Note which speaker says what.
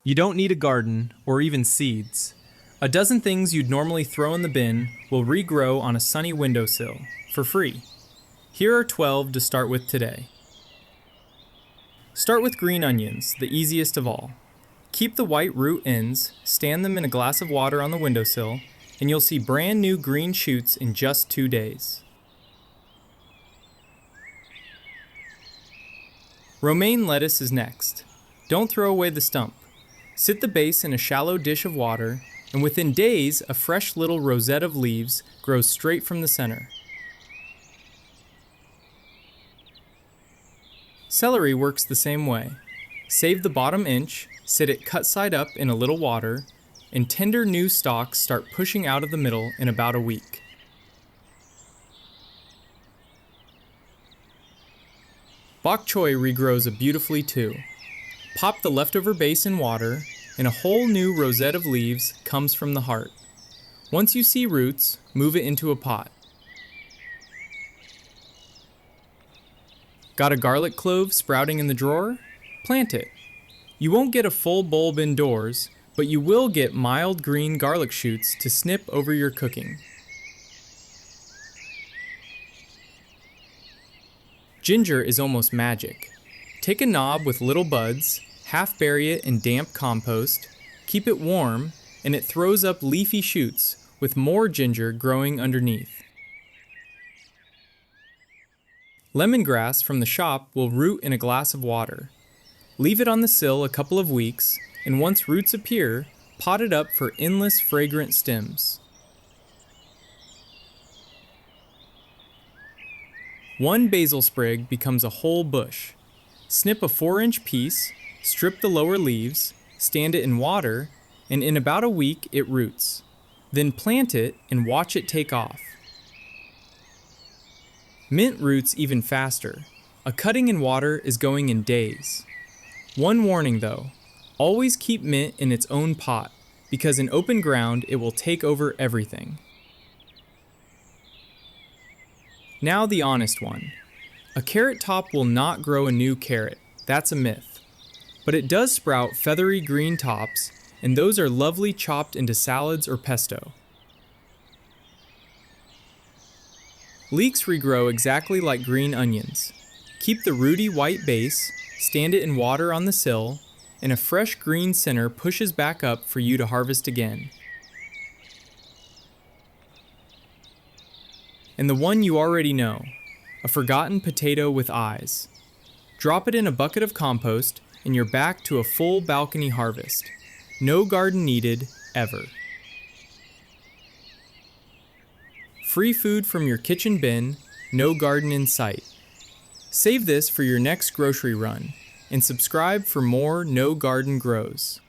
Speaker 1: You don't need a garden or even seeds. A dozen things you'd normally throw in the bin will regrow on a sunny windowsill for free. Here are 12 to start with today. Start with green onions, the easiest of all. Keep the white root ends, stand them in a glass of water on the windowsill, and you'll see brand new green shoots in just 2 days. Romaine lettuce is next. Don't throw away the stump. Sit the base in a shallow dish of water, and within days, a fresh little rosette of leaves grows straight from the center. Celery works the same way. Save the bottom inch, sit it cut side up in a little water, and tender new stalks start pushing out of the middle in about a week. Bok choy regrows beautifully too. Pop the leftover base in water, and a whole new rosette of leaves comes from the heart. Once you see roots, move it into a pot. Got a garlic clove sprouting in the drawer? Plant it. You won't get a full bulb indoors, but you will get mild green garlic shoots to snip over your cooking. Ginger is almost magic. Take a knob with little buds, half bury it in damp compost, keep it warm, and it throws up leafy shoots with more ginger growing underneath. Lemongrass from the shop will root in a glass of water. Leave it on the sill a couple of weeks, and once roots appear, pot it up for endless fragrant stems. One basil sprig becomes a whole bush. Snip a 4-inch piece, strip the lower leaves, stand it in water, and in about a week it roots. Then plant it and watch it take off. Mint roots even faster. A cutting in water is going in days. One warning though, always keep mint in its own pot, because in open ground it will take over everything. Now the honest one. A carrot top will not grow a new carrot, that's a myth. But it does sprout feathery green tops, and those are lovely chopped into salads or pesto. Leeks regrow exactly like green onions. Keep the rooty white base, stand it in water on the sill, and a fresh green center pushes back up for you to harvest again. And the one you already know, a forgotten potato with eyes. Drop it in a bucket of compost, and you're back to a full balcony harvest. No garden needed, ever. Free food from your kitchen bin, no garden in sight. Save this for your next grocery run, and subscribe for more No Garden Grows.